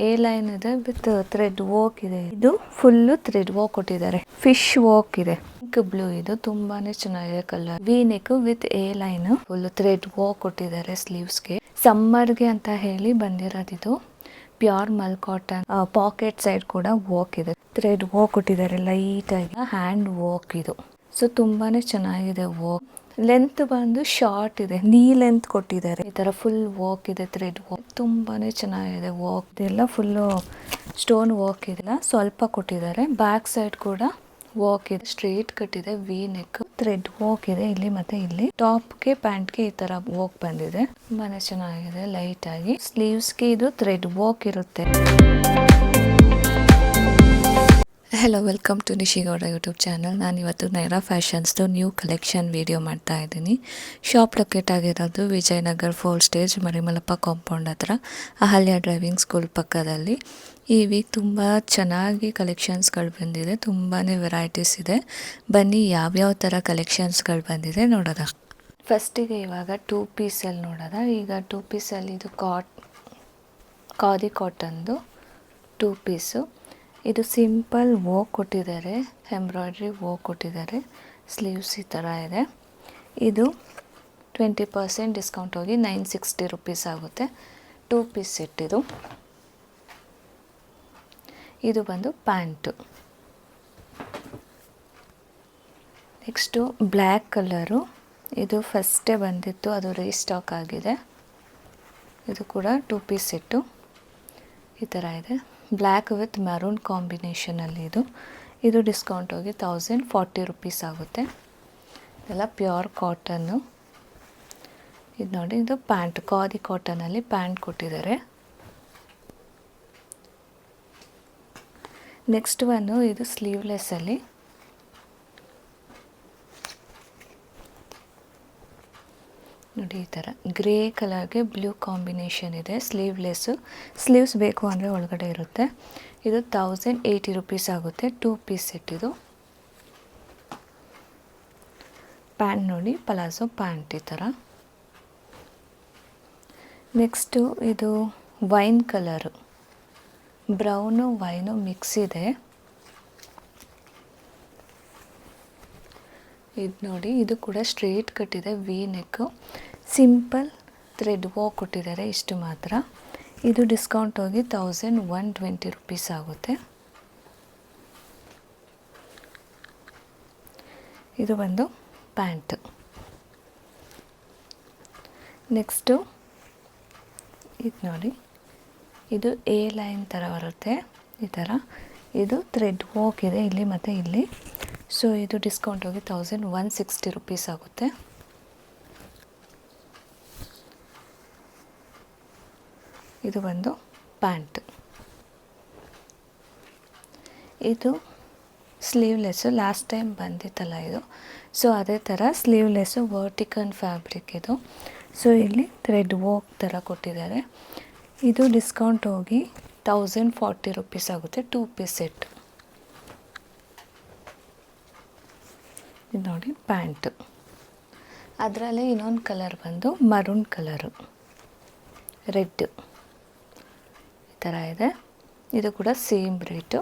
A line ಇದೆ with thread work ಇದೆ. ಇದು ಫುಲ್ ಥ್ರೆಡ್ ವರ್ಕ್ ಕೊಟ್ಟಿದ್ದಾರೆ. ಫಿಶ್ ವರ್ಕ್ ಇದೆ. ಪಿಂಕ್ ಬ್ಲೂ ಇದು ತುಂಬಾನೇ ಚೆನ್ನಾಗಿದೆ colour. V neck with A line full thread work ಕೊಟ್ಟಿದ್ದಾರೆ ಸ್ಲೀವ್ಸ್ಗೆ. ಸಮ್ಮರ್ಗೆ ಅಂತ ಹೇಳಿ ಬಂದಿರೋದಿದು. Pure mul cotton. Pocket side ಕೂಡ ವರ್ಕ್ ಇದೆ. ಥ್ರೆಡ್ ವರ್ಕ್ ಕೊಟ್ಟಿದ್ದಾರೆ ಲೈಟ್ ಆಗಿ. ಹ್ಯಾಂಡ್ ವರ್ಕ್ ಇದು. ಸೊ ತುಂಬಾನೇ ಚೆನ್ನಾಗಿದೆ ವರ್ಕ್. ಲೆಂತ್ ಬಂದು ಶಾರ್ಟ್ ಇದೆ. ನೀ ಲೆಂತ್ ಕೊಟ್ಟಿದ್ದಾರೆ. ಈ ತರ ಫುಲ್ ವರ್ಕ್ ಇದೆ. ಥ್ರೆಡ್ ವರ್ಕ್ ತುಂಬಾನೇ ಚೆನ್ನಾಗಿದೆ ವರ್ಕ್. ಇದೆಲ್ಲ ಫುಲ್ ಸ್ಟೋನ್ ವರ್ಕ್ ಇದೆ. ಸ್ವಲ್ಪ ಕೊಟ್ಟಿದ್ದಾರೆ. ಬ್ಯಾಕ್ ಸೈಡ್ ಕೂಡ ವರ್ಕ್ ಇದೆ. ಸ್ಟ್ರೇಟ್ ಕಟ್ ಇದೆ. ವಿ ನೆಕ್ ಥ್ರೆಡ್ ವರ್ಕ್ ಇದೆ ಇಲ್ಲಿ ಮತ್ತೆ ಇಲ್ಲಿ. ಟಾಪ್ಗೆ ಪ್ಯಾಂಟ್ಗೆ ಈ ತರ ವರ್ಕ್ ಬಂದಿದೆ. ತುಂಬಾನೇ ಚೆನ್ನಾಗಿದೆ ಲೈಟ್ ಆಗಿ. ಸ್ಲೀವ್ಸ್ಗೆ ಇದು ಥ್ರೆಡ್ ವರ್ಕ್ ಇರುತ್ತೆ. Hello, welcome to ನಿಶಿಗೌಡ YouTube channel. ನಾನು ಇವತ್ತು ನೈರಾ ಫ್ಯಾಷನ್ಸ್ದು ನ್ಯೂ ಕಲೆಕ್ಷನ್ ವಿಡಿಯೋ ಮಾಡ್ತಾ ಇದ್ದೀನಿ. ಶಾಪ್ ಲೊಕೇಟ್ ಆಗಿರೋದು ವಿಜಯನಗರ 4 ಸ್ಟೇಜ್ ಮರಿಮಲಪ್ಪ ಕಾಂಪೌಂಡ್ ಹತ್ರ, ಅಹಲ್ಯ ಡ್ರೈವಿಂಗ್ ಸ್ಕೂಲ್ ಪಕ್ಕದಲ್ಲಿ. ಈ ವೀಕ್ ತುಂಬ ಚೆನ್ನಾಗಿ ಕಲೆಕ್ಷನ್ಸ್ಗಳು ಬಂದಿದೆ. ತುಂಬಾ ವೆರೈಟೀಸ್ ಇದೆ. ಬನ್ನಿ ಯಾವ್ಯಾವ ಥರ ಕಲೆಕ್ಷನ್ಸ್ಗಳು ಬಂದಿದೆ ನೋಡೋಣ. ಫಸ್ಟಿಗೆ ಇವಾಗ 2 ಪೀಸಲ್ಲಿ ನೋಡೋಣ. ಈಗ 2 ಪೀಸಲ್ಲಿ ಇದು ಖಾದಿ ಕಾಟನ್ದು 2 ಪೀಸು. ಇದು ಸಿಂಪಲ್ ವರ್ಕ್ ಕೊಟ್ಟಿದ್ದಾರೆ. ಎಂಬ್ರಾಯ್ಡ್ರಿ ವರ್ಕ್ ಕೊಟ್ಟಿದ್ದಾರೆ. ಸ್ಲೀವ್ಸ್ ಈ ಥರ ಇದೆ. ಇದು 20% ಡಿಸ್ಕೌಂಟ್ ಹೋಗಿ 960 ರುಪೀಸ್ ಆಗುತ್ತೆ. 2 ಪೀಸ್ ಸೆಟ್ ಇದು. ಇದು ಬಂದು ಪ್ಯಾಂಟು. Next black colour. ಇದು ಫಸ್ಟೇ ಬಂದಿತ್ತು, ಅದು ರೀಸ್ಟಾಕ್ ಆಗಿದೆ. ಇದು ಕೂಡ 2 ಪೀಸ್ ಸೆಟ್ಟು ಈ ಥರ ಇದೆ. ಬ್ಲ್ಯಾಕ್ ವಿತ್ ಮೆರೂನ್ ಕಾಂಬಿನೇಷನಲ್ಲಿ ಇದು ಡಿಸ್ಕೌಂಟ್ ಹೋಗಿ 1040 ರುಪೀಸ್ ಆಗುತ್ತೆ. ಇದೆಲ್ಲ ಪ್ಯೂರ್ ಕಾಟನ್ನು. ಇದು ನೋಡಿ, ಇದು ಪ್ಯಾಂಟ್ ಖಾದಿ ಕಾಟನಲ್ಲಿ ಪ್ಯಾಂಟ್ ಕೊಟ್ಟಿದ್ದಾರೆ. ನೆಕ್ಸ್ಟ್ ಒಂದು ಇದು ಸ್ಲೀವ್ಲೆಸ್ಸಲ್ಲಿ. ನೋಡಿ ಈ ಥರ ಗ್ರೇ ಕಲರ್ಗೆ ಬ್ಲೂ ಕಾಂಬಿನೇಷನ್ ಇದೆ. ಸ್ಲೀವ್ಲೆಸ್ಸು. ಸ್ಲೀವ್ಸ್ ಬೇಕು ಅಂದರೆ ಒಳಗಡೆ ಇರುತ್ತೆ. ಇದು 1080 ರುಪೀಸ್ ಆಗುತ್ತೆ. 2 ಪೀಸ್ ಸೆಟ್ ಇದು. ಪ್ಯಾಂಟ್ ನೋಡಿ, ಪಲಾಜೋ ಪ್ಯಾಂಟ್ ಈ ಥರ. ನೆಕ್ಸ್ಟು ಇದು wine colour. Brown wine mix ಇದೆ. ಇದು ನೋಡಿ, ಇದು ಕೂಡ ಸ್ಟ್ರೇಟ್ ಕಟ್ಟಿದೆ. V neck. Simple thread work ಕೊಟ್ಟಿದ್ದಾರೆ. ಇಷ್ಟು ಮಾತ್ರ. ಇದು ಡಿಸ್ಕೌಂಟ್ ಹೋಗಿ 1120 ರುಪೀಸ್ ಆಗುತ್ತೆ. ಇದು ಬಂದು ಪ್ಯಾಂಟ್. ನೆಕ್ಸ್ಟು ಇದು ನೋಡಿ, ಇದು ಎ ಲೈನ್ ಥರ ಬರುತ್ತೆ ಈ ಥರ. ಇದು ಥ್ರೆಡ್ ವರ್ಕ್ ಇದೆ ಇಲ್ಲಿ ಮತ್ತು ಇಲ್ಲಿ. ಸೊ ಇದು ಡಿಸ್ಕೌಂಟ್ ಹೋಗಿ 1160 ರುಪೀಸ್ ಆಗುತ್ತೆ. ಇದು ಬಂದು ಪ್ಯಾಂಟ್. ಇದು ಸ್ಲೀವ್ಲೆಸ್ಸು. ಲಾಸ್ಟ್ ಟೈಮ್ ಬಂದಿತ್ತಲ್ಲ ಇದು. ಸೊ ಅದೇ ಥರ ಸ್ಲೀವ್ಲೆಸ್ಸು ವರ್ಟಿಕಲ್ ಫ್ಯಾಬ್ರಿಕ್ ಇದು. ಸೊ ಇಲ್ಲಿ ಥ್ರೆಡ್ ವರ್ಕ್ ಥರ ಕೊಟ್ಟಿದ್ದಾರೆ. ಇದು ಡಿಸ್ಕೌಂಟ್ ಹೋಗಿ 1040 ರುಪೀಸ್ ಆಗುತ್ತೆ. 2 ಪೀಸ್ ಸೆಟ್. ಇದು ನೋಡಿ ಪ್ಯಾಂಟು. ಅದರಲ್ಲೇ ಇನ್ನೊಂದು ಕಲರ್ ಬಂದು ಮರೂನ್ ಕಲರು, ರೆಡ್ ಈ ಥರ ಇದೆ. ಇದು ಕೂಡ ಸೇಮ್ ರೇಟು.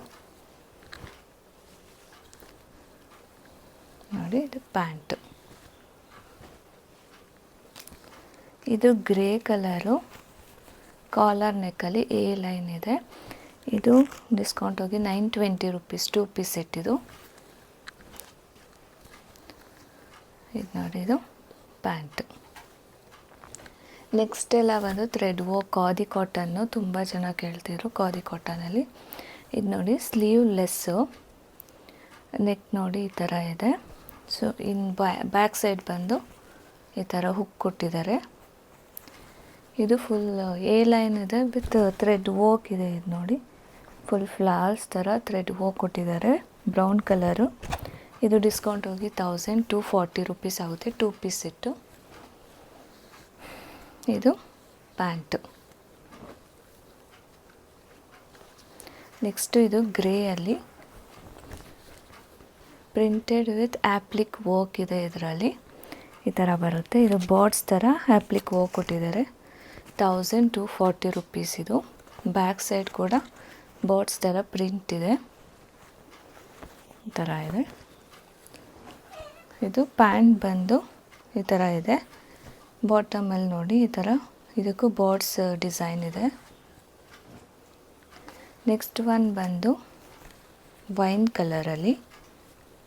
ನೋಡಿ, ಇದು ಪ್ಯಾಂಟು. ಇದು ಗ್ರೇ ಕಲರು. ಕಾಲರ್ ನೆಕ್ಕಲ್ಲಿ ಎ ಲೈನ್ ಇದೆ. ಇದು ಡಿಸ್ಕೌಂಟ್ ಹೋಗಿ 920 ರುಪೀಸ್. 2 ಪೀಸ್ ಸೆಟ್ ಇದು. ಇದು ನೋಡಿ, ಇದು ಪ್ಯಾಂಟ್. ನೆಕ್ಸ್ಟ್ ಎಲ್ಲ ಬಂದು ಥ್ರೆಡ್ ವರ್ಕ್ ಖಾದಿ ಕಾಟನ್ನು. ತುಂಬ ಜನ ಕೇಳ್ತಿದ್ರು ಖಾದಿ ಕಾಟನಲ್ಲಿ. ಇದು ನೋಡಿ, ಸ್ಲೀವ್ಲೆಸ್ಸು. ನೆಕ್ ನೋಡಿ ಈ ಥರ ಇದೆ. ಸೊ ಬ್ಯಾಕ್ ಸೈಡ್ ಬಂದು ಈ ಥರ ಹುಕ್ ಕೊಟ್ಟಿದ್ದಾರೆ. ಇದು ಫುಲ್ ಎ ಲೈನ್ ಇದೆ ವಿತ್ ಥ್ರೆಡ್ ವರ್ಕ್ ಇದೆ. ಇದು ನೋಡಿ, ಫುಲ್ ಫ್ಲವರ್ಸ್ ಥರ ಥ್ರೆಡ್ ವರ್ಕ್ ಕೊಟ್ಟಿದ್ದಾರೆ. Brown colour. ಇದು ಡಿಸ್ಕೌಂಟ್ ಹೋಗಿ 1240 ರುಪೀಸ್ ಆಗುತ್ತೆ. 2 ಪೀಸ್ ಸೆಟ್ಟು. ಇದು ಪ್ಯಾಂಟು. ನೆಕ್ಸ್ಟು ಇದು ಗ್ರೇಯಲ್ಲಿ ಪ್ರಿಂಟೆಡ್ ವಿತ್ ಆ್ಯಪ್ಲಿಕ್ ವರ್ಕ್ ಇದೆ. ಇದರಲ್ಲಿ ಈ ಥರ ಬರುತ್ತೆ. ಇದು ಬಾರ್ಡ್ಸ್ ಥರ ಆ್ಯಪ್ಲಿಕ್ ವರ್ಕ್ ಕೊಟ್ಟಿದ್ದಾರೆ. 1240 ರುಪೀಸ್ ಇದು. ಬ್ಯಾಕ್ ಸೈಡ್ ಕೂಡ ಬರ್ಡ್ಸ್ ಥರ ಪ್ರಿಂಟ್ ಇದೆ, ಈ ಥರ ಇದೆ. ಇದು ಪ್ಯಾಂಟ್ ಬಂದು ಈ ಥರ ಇದೆ. ಬಾಟಮಲ್ಲಿ ನೋಡಿ ಈ ಥರ ಇದಕ್ಕೂ ಬರ್ಡ್ಸ್ ಡಿಸೈನ್ ಇದೆ. ನೆಕ್ಸ್ಟ್ ಒನ್ ಬಂದು ವೈನ್ ಕಲರಲ್ಲಿ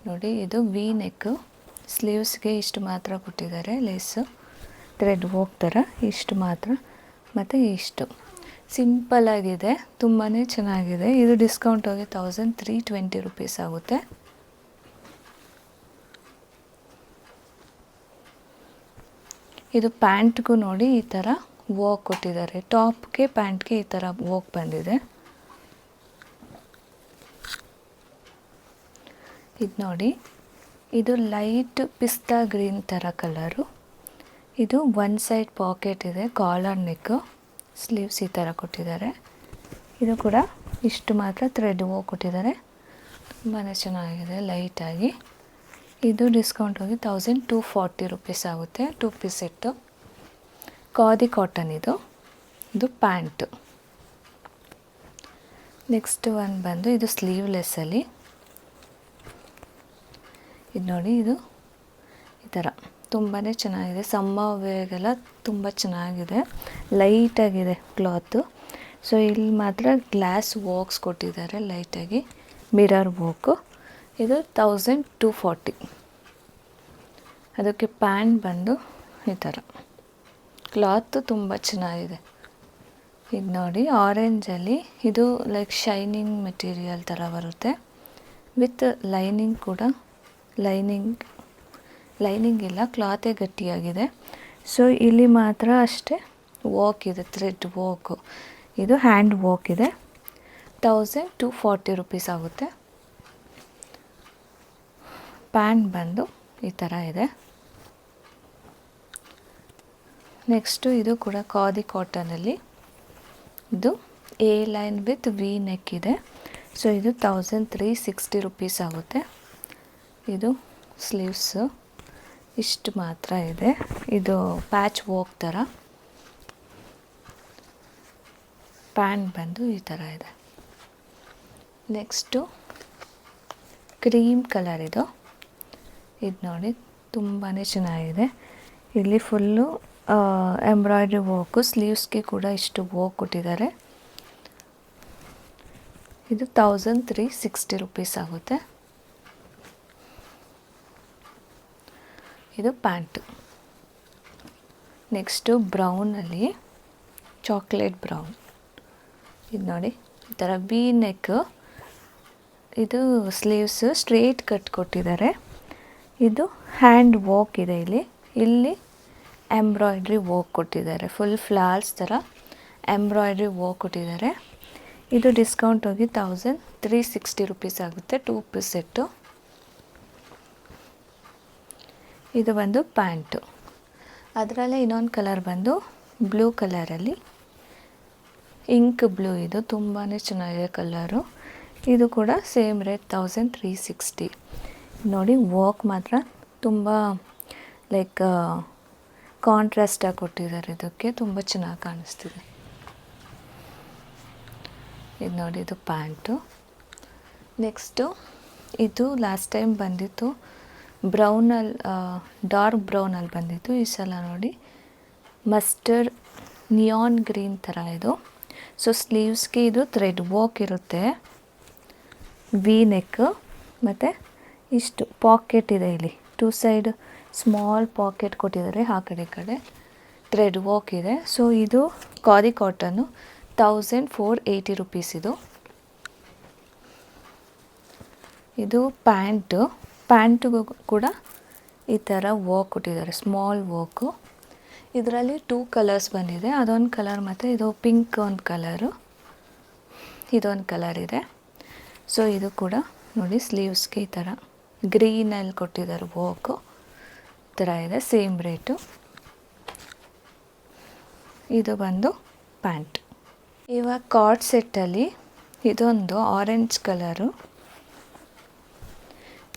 ನೋಡಿ, ಇದು ವಿ ನೆಕ್, ಸ್ಲೀವ್ಸ್ಗೆ ಇಷ್ಟು ಮಾತ್ರ ಕೊಟ್ಟಿದ್ದಾರೆ ಲೇಸು, ಥ್ರೆಡ್ ವರ್ಕ್ ಥರ ಇಷ್ಟು ಮಾತ್ರ, ಮತ್ತು ಇಷ್ಟು ಸಿಂಪಲ್ ಆಗಿದೆ, ತುಂಬಾ ಚೆನ್ನಾಗಿದೆ. ಇದು ಡಿಸ್ಕೌಂಟ್ ಹೋಗಿ 1320 ರುಪೀಸ್ ಆಗುತ್ತೆ. ಇದು ಪ್ಯಾಂಟ್ಗೂ ನೋಡಿ ಈ ಥರ ವರ್ಕ್ ಕೊಟ್ಟಿದ್ದಾರೆ, ಟಾಪ್ಗೆ ಪ್ಯಾಂಟ್ಗೆ ಈ ಥರ ವರ್ಕ್ ಬಂದಿದೆ. ಇದು ನೋಡಿ, ಇದು ಲೈಟ್ ಪಿಸ್ತಾ ಗ್ರೀನ್ ಥರ ಕಲರು. ಇದು ಒನ್ ಸೈಡ್ ಪಾಕೆಟ್ ಇದೆ, ಕಾಲರ್ ನೆಕ್, ಸ್ಲೀವ್ಸ್ ಈ ಥರ ಕೊಟ್ಟಿದ್ದಾರೆ. ಇದು ಕೂಡ ಇಷ್ಟು ಮಾತ್ರ ಥ್ರೆಡ್ ವರ್ಕ್ ಕೊಟ್ಟಿದ್ದಾರೆ, ತುಂಬಾ ಚೆನ್ನಾಗಿದೆ ಲೈಟಾಗಿ. ಇದು ಡಿಸ್ಕೌಂಟ್ ಹೋಗಿ 1240 ರುಪೀಸ್ ಆಗುತ್ತೆ. 2 ಪೀಸ್ ಸೆಟ್ಟು, ಖಾದಿ ಕಾಟನ್ ಇದು. ಇದು ಪ್ಯಾಂಟು. ನೆಕ್ಸ್ಟ್ ಒನ್ ಬಂದು ಇದು ಸ್ಲೀವ್ಲೆಸ್ಸಲ್ಲಿ. ಇದು ನೋಡಿ, ಇದು ಈ ಥರ ತುಂಬಾ ಚೆನ್ನಾಗಿದೆ, ಸಮ್ಮರ್ ವೇರ್ಗೆಲ್ಲ ತುಂಬ ಚೆನ್ನಾಗಿದೆ, ಲೈಟಾಗಿದೆ ಕ್ಲಾತು. ಸೊ ಇಲ್ಲಿ ಮಾತ್ರ ಗ್ಲಾಸ್ ವರ್ಕ್ಸ್ ಕೊಟ್ಟಿದ್ದಾರೆ ಲೈಟಾಗಿ, ಮಿರರ್ ವರ್ಕು. ಇದು 1240. ಅದಕ್ಕೆ ಪ್ಯಾಂಟ್ ಬಂದು ಈ ಥರ, ಕ್ಲಾತು ತುಂಬ ಚೆನ್ನಾಗಿದೆ. ಇದು ನೋಡಿ ಆರೆಂಜಲ್ಲಿ, ಇದು ಲೈಕ್ ಶೈನಿಂಗ್ ಮೆಟೀರಿಯಲ್ ಥರ ಬರುತ್ತೆ, ವಿತ್ ಲೈನಿಂಗ್ ಕೂಡ. ಲೈನಿಂಗ್ ಇಲ್ಲ, ಕ್ಲಾತೇ ಗಟ್ಟಿಯಾಗಿದೆ. ಸೊ ಇಲ್ಲಿ ಮಾತ್ರ ಅಷ್ಟೇ ವರ್ಕ್ ಇದೆ, ಥ್ರೆಡ್ ವರ್ಕು. ಇದು ಹ್ಯಾಂಡ್ ವರ್ಕ್ ಇದೆ. 1240 ರುಪೀಸ್ ಆಗುತ್ತೆ. ಪ್ಯಾಂಟ್ ಬಂದು ಈ ಥರ ಇದೆ. ನೆಕ್ಸ್ಟು ಇದು ಕೂಡ ಖಾದಿ ಕಾಟನಲ್ಲಿ, ಇದು A line with V neck ಇದೆ. ಸೊ ಇದು 1360 ರುಪೀಸ್ ಆಗುತ್ತೆ. ಇದು ಸ್ಲೀವ್ಸು ಇಷ್ಟು ಮಾತ್ರ ಇದೆ, ಇದು ಪ್ಯಾಚ್ ವರ್ಕ್ ಥರ. ಪ್ಯಾಂಟ್ ಬಂದು ಈ ಥರ ಇದೆ. ನೆಕ್ಸ್ಟು ಕ್ರೀಮ್ ಕಲರ್ ಇದು ನೋಡಿ, ತುಂಬಾ ಚೆನ್ನಾಗಿದೆ. ಇಲ್ಲಿ ಫುಲ್ಲು ಎಂಬ್ರಾಯ್ಡ್ರಿ ವರ್ಕು, ಸ್ಲೀವ್ಸ್ಗೆ ಕೂಡ ಇಷ್ಟು ವರ್ಕ್ ಕೊಟ್ಟಿದ್ದಾರೆ. ಇದು 1360 ರುಪೀಸ್ ಆಗುತ್ತೆ. ಇದು ಪ್ಯಾಂಟು. ನೆಕ್ಸ್ಟು ಬ್ರೌನಲ್ಲಿ, ಚಾಕ್ಲೇಟ್ ಬ್ರೌನ್. ಇದು ನೋಡಿ, ಈ ಥರ ವಿ ನೆಕ್, ಇದು ಸ್ಲೀವ್ಸ್ ಸ್ಟ್ರೇಟ್ ಕಟ್ ಕೊಟ್ಟಿದ್ದಾರೆ. ಇದು ಹ್ಯಾಂಡ್ ವರ್ಕ್ ಇದೆ, ಇಲ್ಲಿ ಎಂಬ್ರಾಯ್ಡ್ರಿ ವರ್ಕ್ ಕೊಟ್ಟಿದ್ದಾರೆ, ಫುಲ್ ಫ್ಲವರ್ಸ್ ಥರ ಎಂಬ್ರಾಯ್ಡ್ರಿ ವರ್ಕ್ ಕೊಟ್ಟಿದ್ದಾರೆ. ಇದು ಡಿಸ್ಕೌಂಟ್ ಹೋಗಿ 1360 ರುಪೀಸ್ ಆಗುತ್ತೆ. 2 ಪೀಸ್ ಸೆಟ್ಟು. ಇದು ಬಂದು ಪ್ಯಾಂಟು. ಅದರಲ್ಲೇ ಇನ್ನೊಂದು ಕಲರ್ ಬಂದು ಬ್ಲೂ ಕಲರಲ್ಲಿ, ಇಂಕ್ ಬ್ಲೂ. ಇದು ತುಂಬಾ ಚೆನ್ನಾಗಿದೆ ಕಲರು. ಇದು ಕೂಡ ಸೇಮ್ ರೇಟ್ 1360. ನೋಡಿ, ವರ್ಕ್ ಮಾತ್ರ ತುಂಬ ಲೈಕ್ ಕಾಂಟ್ರಾಸ್ಟಾಗಿ ಕೊಟ್ಟಿದ್ದಾರೆ, ಇದಕ್ಕೆ ತುಂಬ ಚೆನ್ನಾಗಿ ಕಾಣಿಸ್ತಿದೆ. ಇದು ನೋಡಿ, ಇದು ಪ್ಯಾಂಟು. ನೆಕ್ಸ್ಟು ಇದು ಲಾಸ್ಟ್ ಟೈಮ್ ಬಂದಿತ್ತು ಬ್ರೌನಲ್ಲಿ, ಡಾರ್ಕ್ ಬ್ರೌನಲ್ಲಿ ಬಂದಿತ್ತು. ಈ ಸಲ ನೋಡಿ ಮಸ್ಟರ್ಡ್ ನಿಯಾನ್ ಗ್ರೀನ್ ಥರ ಇದು. ಸೊ ಸ್ಲೀವ್ಸ್ಗೆ ಇದು ಥ್ರೆಡ್ ವರ್ಕ್ ಇರುತ್ತೆ, ವಿ ನೆಕ್, ಮತ್ತು ಇಷ್ಟು ಪಾಕೆಟ್ ಇದೆ, ಇಲ್ಲಿ 2 ಸೈಡ್ ಸ್ಮಾಲ್ ಪಾಕೆಟ್ ಕೊಟ್ಟಿದ್ದಾರೆ, ಆ ಕಡೆ ಈ ಕಡೆ ಥ್ರೆಡ್ ವರ್ಕ್ ಇದೆ. ಸೊ ಇದು ಖಾದಿ ಕಾಟನ್ನು, 1480 ರುಪೀಸ್ ಇದು. ಇದು ಪ್ಯಾಂಟಿಗೂ ಕೂಡ ಈ ಥರ ವರ್ಕ್ ಕೊಟ್ಟಿದ್ದಾರೆ, ಸ್ಮಾಲ್ ವರ್ಕು. ಇದರಲ್ಲಿ 2 ಕಲರ್ಸ್ ಬಂದಿದೆ, ಅದೊಂದು ಕಲರ್ ಮತ್ತು ಇದು ಪಿಂಕ್ ಒಂದು ಕಲರು, ಇದೊಂದು ಕಲರ್ ಇದೆ. ಸೊ ಇದು ಕೂಡ ನೋಡಿ, ಸ್ಲೀವ್ಸ್ಗೆ ಈ ಥರ ಗ್ರೀನಲ್ಲಿ ಕೊಟ್ಟಿದ್ದಾರೆ ವರ್ಕು, ಈ ಥರ ಇದೆ, ಸೇಮ್ ರೇಟು. ಇದು ಬಂದು ಪ್ಯಾಂಟ್. ಇವಾಗ ಕಾರ್ಡ್ ಸೆಟ್ಟಲ್ಲಿ ಇದೊಂದು ಆರೆಂಜ್ ಕಲರು,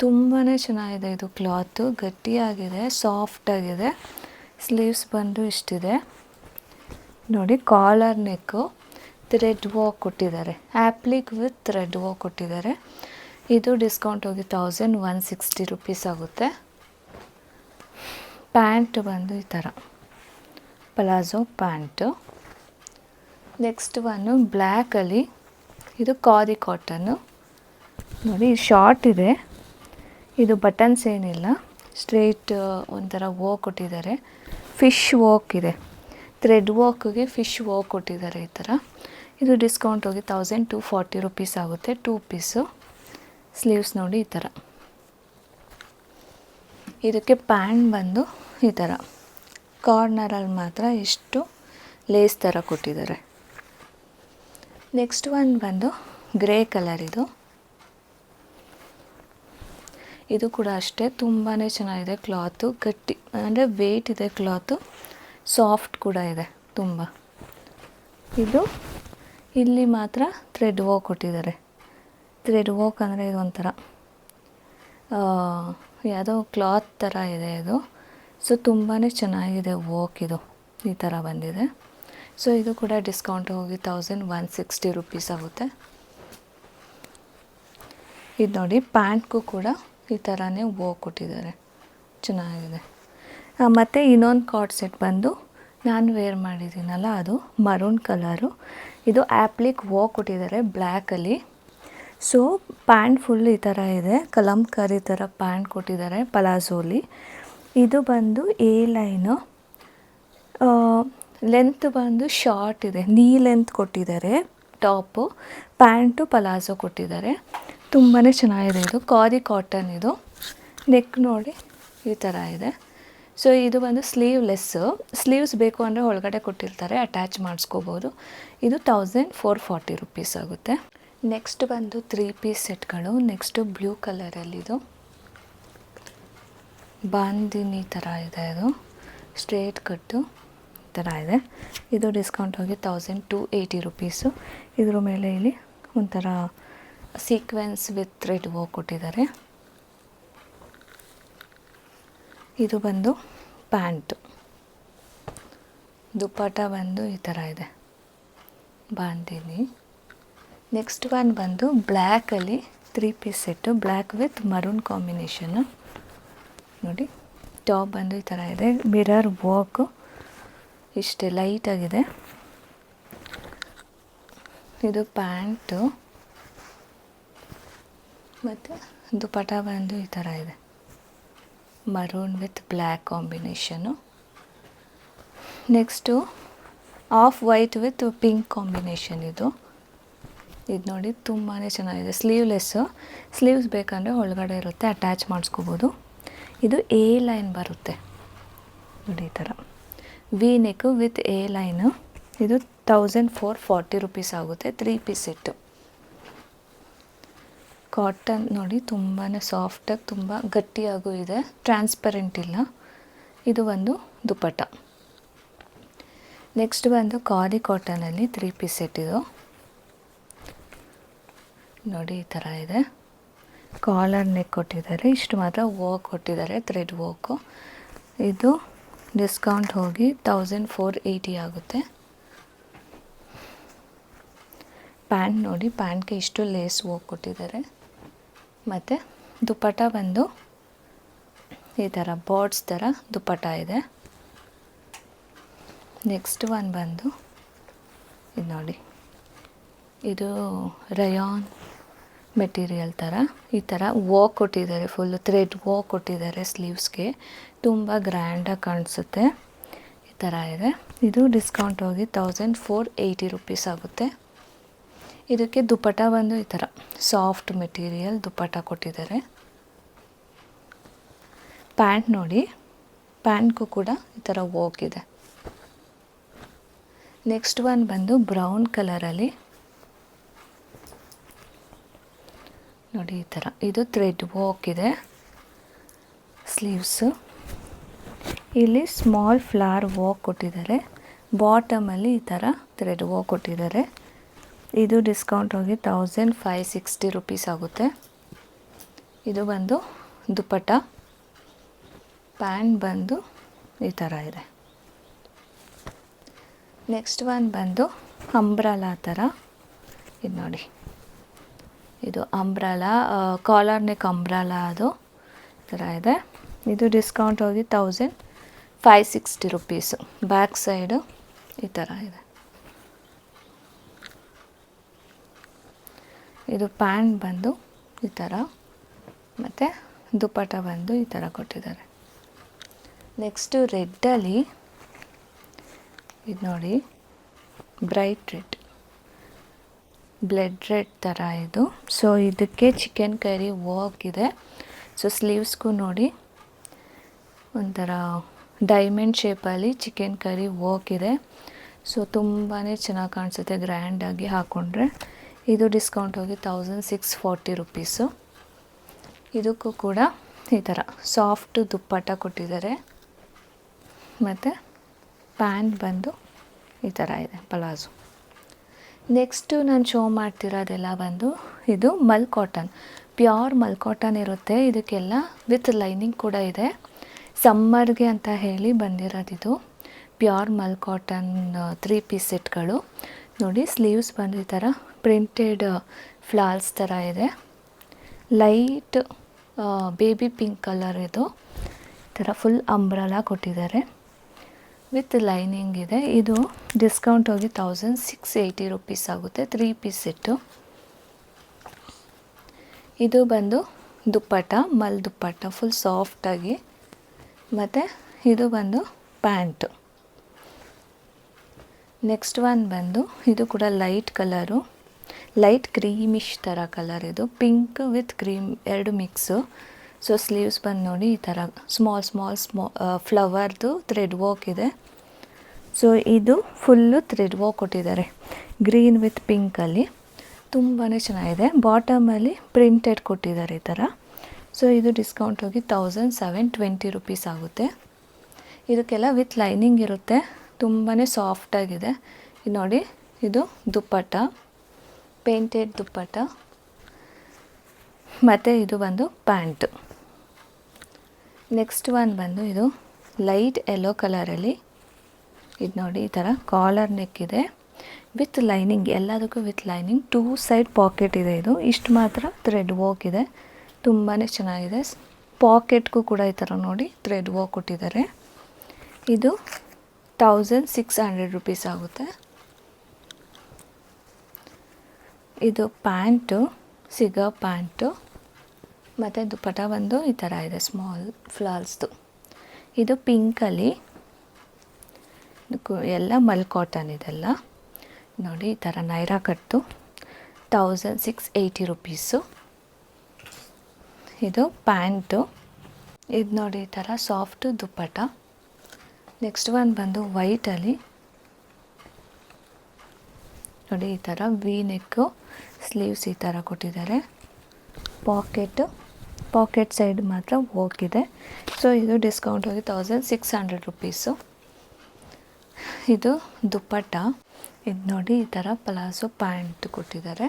ತುಂಬಾ ಚೆನ್ನಾಗಿದೆ. ಇದು ಕ್ಲಾತು ಗಟ್ಟಿಯಾಗಿದೆ, ಸಾಫ್ಟಾಗಿದೆ. ಸ್ಲೀವ್ಸ್ ಬಂದು ಇಷ್ಟಿದೆ ನೋಡಿ, ಕಾಲರ್ ನೆಕ್ಕು, ಥ್ರೆಡ್ ವರ್ಕ್ ಕೊಟ್ಟಿದ್ದಾರೆ, ಆ್ಯಪ್ಲಿಕ್ ವಿತ್ ಥ್ರೆಡ್ ವರ್ಕ್ ಕೊಟ್ಟಿದ್ದಾರೆ. ಇದು ಡಿಸ್ಕೌಂಟ್ ಹೋಗಿ 1160 ರುಪೀಸ್ ಆಗುತ್ತೆ. ಪ್ಯಾಂಟ್ ಬಂದು ಈ ಥರ ಪಲಾಝೋ ಪ್ಯಾಂಟು. ನೆಕ್ಸ್ಟ್ ಒನ್ನು ಬ್ಲ್ಯಾಕಲ್ಲಿ, ಇದು ಖಾದಿ ಕಾಟನ್ನು ನೋಡಿ, ಶಾರ್ಟ್ ಇದೆ. ಇದು ಬಟನ್ಸ್ ಏನಿಲ್ಲ, ಸ್ಟ್ರೇಟ್ ಒಂಥರ ವರ್ಕ್ ಕೊಟ್ಟಿದ್ದಾರೆ. ಫಿಶ್ ವರ್ಕ್ ಇದೆ, ಥ್ರೆಡ್ ವರ್ಕ್ಗೆ ಫಿಶ್ ವರ್ಕ್ ಕೊಟ್ಟಿದ್ದಾರೆ ಈ ಥರ. ಇದು ಡಿಸ್ಕೌಂಟ್ ಹೋಗಿ 1240 ರುಪೀಸ್ ಆಗುತ್ತೆ. 2 ಪೀಸು. ಸ್ಲೀವ್ಸ್ ನೋಡಿ ಈ ಥರ. ಇದಕ್ಕೆ ಪ್ಯಾಂಟ್ ಬಂದು ಈ ಥರ ಕಾರ್ನರಲ್ಲಿ ಮಾತ್ರ ಇಷ್ಟು ಲೇಸ್ ಥರ ಕೊಟ್ಟಿದ್ದಾರೆ. ನೆಕ್ಸ್ಟ್ ಒನ್ ಬಂದು ಗ್ರೇ ಕಲರ್. ಇದು ಕೂಡ ಅಷ್ಟೇ ತುಂಬಾ ಚೆನ್ನಾಗಿದೆ. ಕ್ಲಾತು ಗಟ್ಟಿ ಅಂದರೆ ವೇಟ್ ಇದೆ, ಕ್ಲಾತು ಸಾಫ್ಟ್ ಕೂಡ ಇದೆ ತುಂಬ. ಇದು ಇಲ್ಲಿ ಮಾತ್ರ ಥ್ರೆಡ್ ವರ್ಕ್ ಕೊಟ್ಟಿದ್ದಾರೆ. ಥ್ರೆಡ್ ವರ್ಕ್ ಅಂದರೆ ಇದೊಂಥರ ಯಾವುದೋ ಕ್ಲಾತ್ ಥರ ಇದೆ ಇದು. ಸೊ ತುಂಬಾ ಚೆನ್ನಾಗಿದೆ ವರ್ಕ್, ಇದು ಈ ಥರ ಬಂದಿದೆ. ಸೊ ಇದು ಕೂಡ ಡಿಸ್ಕೌಂಟ್ ಹೋಗಿ 1160 ರುಪೀಸ್ ಆಗುತ್ತೆ. ಇದು ನೋಡಿ, ಪ್ಯಾಂಟ್ಗೂ ಕೂಡ ಈ ಥರನೇ ವರ್ಕ್ ಕೊಟ್ಟಿದ್ದಾರೆ, ಚೆನ್ನಾಗಿದೆ. ಮತ್ತು ಇನ್ನೊಂದು ಕಾರ್ಡ್ ಸೆಟ್ ಬಂದು ನಾನು ವೇರ್ ಮಾಡಿದ್ದೀನಲ್ಲ, ಅದು ಮರೂನ್ ಕಲರು. ಇದು ಆ್ಯಪ್ಲಿಕ್ ವರ್ಕ್ ಕೊಟ್ಟಿದ್ದಾರೆ ಬ್ಲ್ಯಾಕಲ್ಲಿ. ಸೊ ಪ್ಯಾಂಟ್ ಫುಲ್ ಈ ಥರ ಇದೆ, ಕಲಂಕಾರಿ ಥರ ಪ್ಯಾಂಟ್ ಕೊಟ್ಟಿದ್ದಾರೆ ಪಲಾಝೋಲಿ. ಇದು ಬಂದು ಎ ಲೈನು, ಲೆಂತ್ ಬಂದು ಶಾರ್ಟ್ ಇದೆ, ನೀ ಲೆಂತ್ ಕೊಟ್ಟಿದ್ದಾರೆ. ಟಾಪು ಪ್ಯಾಂಟು ಪಲಾಝೋ ಕೊಟ್ಟಿದ್ದಾರೆ, ತುಂಬಾ ಚೆನ್ನಾಗಿದೆ. ಇದು ಖಾದಿ ಕಾಟನ್. ಇದು ನೆಕ್ ನೋಡಿ ಈ ಥರ ಇದೆ. ಸೊ ಇದು ಬಂದು ಸ್ಲೀವ್ಲೆಸ್ಸು. ಸ್ಲೀವ್ಸ್ ಬೇಕು ಅಂದರೆ ಒಳಗಡೆ ಕೊಟ್ಟಿರ್ತಾರೆ, ಅಟ್ಯಾಚ್ ಮಾಡಿಸ್ಕೋಬೋದು. ಇದು 1440 ರುಪೀಸ್ ಆಗುತ್ತೆ. ನೆಕ್ಸ್ಟ್ ಬಂದು 3 ಪೀಸ್ ಸೆಟ್ಗಳು. ನೆಕ್ಸ್ಟು ಬ್ಲೂ ಕಲರಲ್ಲಿದು ಬಾಂದಿನಿ ಥರ ಇದೆ, ಇದು ಸ್ಟ್ರೇಟ್ ಕಟ್ಟು ಈ ಥರ ಇದೆ. ಇದು ಡಿಸ್ಕೌಂಟ್ ಹೋಗಿ 1280 ರುಪೀಸು. ಇದ್ರ ಮೇಲೆ ಇಲ್ಲಿ ಒಂಥರ ಸೀಕ್ವೆನ್ಸ್ ವಿತ್ ಥ್ರೆಡ್ ವರ್ಕ್ ಕೊಟ್ಟಿದ್ದಾರೆ. ಇದು ಬಂದು ಪ್ಯಾಂಟು. ದುಪ್ಪಟ ಬಂದು ಈ ಥರ ಇದೆ, ಬಾಂದಿನಿ. ನೆಕ್ಸ್ಟ್ ಒನ್ ಬಂದು ಬ್ಲ್ಯಾಕಲ್ಲಿ 3 piece set, black with maroon ಕಾಂಬಿನೇಷನ್ನು ನೋಡಿ. ಟಾಪ್ ಬಂದು ಈ ಥರ ಇದೆ, ಮಿರರ್ ವರ್ಕು ಇಷ್ಟೇ ಲೈಟಾಗಿದೆ. ಇದು ಪ್ಯಾಂಟು ಮತ್ತು ದುಪ್ಪಟ ಬಂದು ಈ ಥರ ಇದೆ, maroon with black combination. Next of white with pink combination. ಇದು ನೋಡಿ ತುಂಬಾ ಚೆನ್ನಾಗಿದೆ. ಸ್ಲೀವ್ಲೆಸ್ಸು, ಸ್ಲೀವ್ಸ್ ಬೇಕಂದರೆ ಒಳಗಡೆ ಇರುತ್ತೆ, ಅಟ್ಯಾಚ್ ಮಾಡಿಸ್ಕೋಬೋದು. ಇದು ಎ ಲೈನ್ ಬರುತ್ತೆ ನೋಡಿ ಈ ಥರ, V neck with A line. ಇದು 1440 ರುಪೀಸ್ ಆಗುತ್ತೆ. 3 ಪೀಸ್ ಸೆಟ್ಟು. ಕಾಟನ್ ನೋಡಿ ತುಂಬಾ ಸಾಫ್ಟಾಗಿ, ತುಂಬ ಗಟ್ಟಿಯಾಗೂ ಇದೆ, ಟ್ರಾನ್ಸ್ಪರೆಂಟ್ ಇಲ್ಲ. ಇದು ಒಂದು ದುಪ್ಪಟ. ನೆಕ್ಸ್ಟ್ ಬಂದು ಖಾದಿ ಕಾಟನಲ್ಲಿ 3 ಪೀಸ್ ಸೆಟ್. ಇದು ನೋಡಿ ಈ ಥರ ಇದೆ, ಕಾಲರ್ ನೆಕ್ ಕೊಟ್ಟಿದ್ದಾರೆ, ಇಷ್ಟು ಮಾತ್ರ ವರ್ಕ್ ಕೊಟ್ಟಿದ್ದಾರೆ, ಥ್ರೆಡ್ ವರ್ಕು. ಇದು ಡಿಸ್ಕೌಂಟ್ ಹೋಗಿ 1480 ಆಗುತ್ತೆ. ಪ್ಯಾಂಟ್ ನೋಡಿ, ಪ್ಯಾಂಟ್ಗೆ ಇಷ್ಟು ಲೇಸ್ ವರ್ಕ್ ಕೊಟ್ಟಿದ್ದಾರೆ. ಮತ್ತು ದುಪ್ಪಟ ಬಂದು ಈ ಥರ ಬಾರ್ಡ್ಸ್ ಥರ ದುಪ್ಪಟ ಇದೆ. ನೆಕ್ಸ್ಟ್ ಒನ್ ಬಂದು ಇದು ನೋಡಿ, ಇದು ರಯಾನ್ ಮೆಟೀರಿಯಲ್ ಥರ ಈ ಥರ ವರ್ಕ್ ಕೊಟ್ಟಿದ್ದಾರೆ, ಫುಲ್ಲು ಥ್ರೆಡ್ ವರ್ಕ್ ಕೊಟ್ಟಿದ್ದಾರೆ ಸ್ಲೀವ್ಸ್ಗೆ, ತುಂಬ ಗ್ರ್ಯಾಂಡಾಗಿ ಕಾಣಿಸುತ್ತೆ. ಈ ಥರ ಇದೆ. ಇದು ಡಿಸ್ಕೌಂಟ್ ಹೋಗಿ 1480 ರುಪೀಸ್ ಆಗುತ್ತೆ. ಇದಕ್ಕೆ ದುಪ್ಪಟ ಬಂದು ಈ ಥರ ಸಾಫ್ಟ್ ಮೆಟೀರಿಯಲ್ ದುಪ್ಪಟ ಕೊಟ್ಟಿದ್ದಾರೆ. ಪ್ಯಾಂಟ್ ನೋಡಿ, ಪ್ಯಾಂಟ್ಗೂ ಕೂಡ ಈ ಥರ ವರ್ಕ್ ಇದೆ. ನೆಕ್ಸ್ಟ್ ಒನ್ ಬಂದು ಬ್ರೌನ್ ಕಲರಲ್ಲಿ ನೋಡಿ ಈ ಥರ, ಇದು ಥ್ರೆಡ್ ವರ್ಕ್ ಇದೆ ಸ್ಲೀವ್ಸು. ಇಲ್ಲಿ ಸ್ಮಾಲ್ ಫ್ಲವರ್ ವರ್ಕ್ ಕೊಟ್ಟಿದ್ದಾರೆ, ಬಾಟಮಲ್ಲಿ ಈ ಥರ ಥ್ರೆಡ್ ವರ್ಕ್ ಕೊಟ್ಟಿದ್ದಾರೆ. ಇದು ಡಿಸ್ಕೌಂಟ್ ಹೋಗಿ 1560 ರುಪೀಸ್ ಆಗುತ್ತೆ. ಇದು ಬಂದು ದುಪ್ಪಟ. ಪ್ಯಾಂಟ್ ಬಂದು ಈ ಥರ ಇದೆ. ನೆಕ್ಸ್ಟ್ ಒನ್ ಬಂದು ಅಂಬ್ರಲಾ ಥರ. ಇದು ನೋಡಿ, ಇದು ಅಂಬ್ರಲಾ, ಕಾಲರ್ ನೆಕ್ ಅಂಬ್ರಲಾ ಅದು ಥರ ಇದೆ. ಇದು ಡಿಸ್ಕೌಂಟ್ ಹೋಗಿ 1560 ರುಪೀಸು. ಬ್ಯಾಕ್ ಸೈಡು ಈ ಥರ ಇದೆ. ಇದು ಪ್ಯಾಂಟ್ ಬಂದು ಈ ಥರ, ಮತ್ತು ದುಪ್ಪಟ್ಟ ಬಂದು ಈ ಥರ ಕೊಟ್ಟಿದ್ದಾರೆ. ನೆಕ್ಸ್ಟು ರೆಡ್ಡಲ್ಲಿ ಇದು ನೋಡಿ, ಬ್ರೈಟ್ ರೆಡ್, ಬ್ಲಡ್ ರೆಡ್ ಥರ ಇದು. ಸೊ ಇದಕ್ಕೆ ಚಿಕನ್ ಕರಿ ವರ್ಕ್ ಇದೆ. ಸೊ ಸ್ಲೀವ್ಸ್ಗೂ ನೋಡಿ ಒಂಥರ ಡೈಮಂಡ್ ಶೇಪಲ್ಲಿ ಚಿಕನ್ ಕರಿ ವರ್ಕ್ ಇದೆ. ಸೊ ತುಂಬಾ ಚೆನ್ನಾಗಿ ಕಾಣಿಸುತ್ತೆ ಗ್ರ್ಯಾಂಡಾಗಿ ಹಾಕ್ಕೊಂಡ್ರೆ. ಇದು ಡಿಸ್ಕೌಂಟ್ ಹೋಗಿ 1640 ರುಪೀಸು. ಇದಕ್ಕೂ ಕೂಡ ಈ ಥರ ಸಾಫ್ಟ್ ದುಪ್ಪಟ್ಟ ಕೊಟ್ಟಿದ್ದಾರೆ. ಮತ್ತು ಪ್ಯಾಂಟ್ ಬಂದು ಈ ಥರ ಇದೆ, ಪಲಾಜೋ. ನೆಕ್ಸ್ಟು ನಾನು ಶೋ ಮಾಡ್ತಿರೋದೆಲ್ಲ ಬಂದು ಇದು ಮಲ್ ಕಾಟನ್, ಪ್ಯೂರ್ ಮಲ್ ಕಾಟನ್ ಇರುತ್ತೆ. ಇದಕ್ಕೆಲ್ಲ ವಿತ್ ಲೈನಿಂಗ್ ಕೂಡ ಇದೆ. ಸಮ್ಮರ್ಗೆ ಅಂತ ಹೇಳಿ ಬಂದಿರೋದಿದು ಪ್ಯೂರ್ ಮಲ್ ಕಾಟನ್ 3 ಪೀಸ್ ಸೆಟ್ಗಳು. ನೋಡಿ, ಸ್ಲೀವ್ಸ್ ಬಂದು ಈ ಥರ ಪ್ರಿಂಟೆಡ್ ಫ್ಲಾರ್ಸ್ ಥರ ಇದೆ. ಲೈಟ್ ಬೇಬಿ ಪಿಂಕ್ ಕಲರ್ ಇದು. ಈ ಥರ ಫುಲ್ ಅಂಬ್ರಲಾ ಕೊಟ್ಟಿದ್ದಾರೆ, ವಿತ್ ಲೈನಿಂಗ್ ಇದೆ. ಇದು ಡಿಸ್ಕೌಂಟ್ ಹೋಗಿ 1680 ರುಪೀಸ್ ಆಗುತ್ತೆ, 3 ಪೀಸ್ ಸೆಟ್ಟು. ಇದು ಬಂದು ದುಪ್ಪಟ್ಟ, ಮಲ್ ದುಪ್ಪಟ್ಟ, ಫುಲ್ ಸಾಫ್ಟಾಗಿ. ಮತ್ತು ಇದು ಬಂದು ಪ್ಯಾಂಟು. ನೆಕ್ಸ್ಟ್ ಒನ್ ಬಂದು ಇದು ಕೂಡ ಲೈಟ್ ಕಲರು, ಲೈಟ್ ಕ್ರೀಮಿಶ್ ಥರ ಕಲರ್. ಇದು ಪಿಂಕ್ ವಿತ್ ಕ್ರೀಮ್ ಎರಡು ಮಿಕ್ಸು. ಸೊ ಸ್ಲೀವ್ಸ್ ಬಂದು ನೋಡಿ ಈ ಥರ ಸ್ಮಾಲ್ ಫ್ಲವರ್ದು ಥ್ರೆಡ್ ವರ್ಕ್ ಇದೆ. ಸೊ ಇದು ಫುಲ್ಲು ಥ್ರೆಡ್ ವರ್ಕ್ ಕೊಟ್ಟಿದ್ದಾರೆ, ಗ್ರೀನ್ ವಿತ್ ಪಿಂಕಲ್ಲಿ. ತುಂಬಾ ಚೆನ್ನಾಗಿದೆ. ಬಾಟಮಲ್ಲಿ ಪ್ರಿಂಟೆಡ್ ಕೊಟ್ಟಿದ್ದಾರೆ ಈ ಥರ. ಸೊ ಇದು ಡಿಸ್ಕೌಂಟ್ ಹೋಗಿ 1720 ರುಪೀಸ್ ಆಗುತ್ತೆ. ಇದಕ್ಕೆಲ್ಲ ವಿತ್ ಲೈನಿಂಗ್ ಇರುತ್ತೆ, ತುಂಬಾ ಸಾಫ್ಟಾಗಿದೆ. ಇದು ನೋಡಿ, ಇದು ದುಪ್ಪಟ್ಟ, ಪೇಂಟೆಡ್ ದುಪ್ಪಟ್ಟ. ಮತ್ತು ಇದು ಬಂದು ಪ್ಯಾಂಟು. ನೆಕ್ಸ್ಟ್ ಒನ್ ಬಂದು ಇದು ಲೈಟ್ ಯೆಲ್ಲೋ ಕಲರಲ್ಲಿ. ಇದು ನೋಡಿ, ಈ ಥರ ಕಾಲರ್ ನೆಕ್ ಇದೆ ವಿತ್ ಲೈನಿಂಗ್, ಎಲ್ಲದಕ್ಕೂ ವಿತ್ ಲೈನಿಂಗ್. 2 ಸೈಡ್ ಪಾಕೆಟ್ ಇದೆ. ಇದು ಇಷ್ಟು ಮಾತ್ರ ಥ್ರೆಡ್ ವರ್ಕ್ ಇದೆ, ತುಂಬಾ ಚೆನ್ನಾಗಿದೆ. ಪಾಕೆಟ್ಗೂ ಕೂಡ ಈ ಥರ ನೋಡಿ ಥ್ರೆಡ್ ವರ್ಕ್ ಕೊಟ್ಟಿದ್ದಾರೆ. ಇದು 1600 ರುಪೀಸ್ ಆಗುತ್ತೆ. ಇದು ಪ್ಯಾಂಟು, ಸಿಗೋ ಪ್ಯಾಂಟು. ಮತ್ತು ದುಪ್ಪಟ್ಟ ಬಂದು ಈ ಥರ ಇದೆ, ಸ್ಮಾಲ್ ಫ್ಲಾಲ್ಸ್ದು. ಇದು ಪಿಂಕಲ್ಲಿ, ಎಲ್ಲ ಮಲ್ ಕಾಟನ್ ಇದೆಲ್ಲ. ನೋಡಿ, ಈ ಥರ ನೈರಾ ಕಟ್ಟು 1680 ರುಪೀಸು. ಇದು ಪ್ಯಾಂಟು. ಇದು ನೋಡಿ, ಈ ಥರ ಸಾಫ್ಟ್ ದುಪ್ಪಟ್ಟ. ನೆಕ್ಸ್ಟ್ ಒನ್ ಬಂದು ವೈಟಲ್ಲಿ ನೋಡಿ, ಈ ಥರ ವಿ ನೆಕ್ಕು, ಸ್ಲೀವ್ಸ್ ಈ ಥರ ಕೊಟ್ಟಿದ್ದಾರೆ. ಪಾಕೆಟ್ ಸೈಡ್ ಮಾತ್ರ ವರ್ಕ್ ಇದೆ. ಸೊ ಇದು ಡಿಸ್ಕೌಂಟ್ ಹೋಗಿ 1600 ರುಪೀಸು. ಇದು ದುಪ್ಪಟ್ಟ. ಇದು ನೋಡಿ, ಈ ಥರ ಪಲಾಜೋ ಪ್ಯಾಂಟ್ ಕೊಟ್ಟಿದ್ದಾರೆ.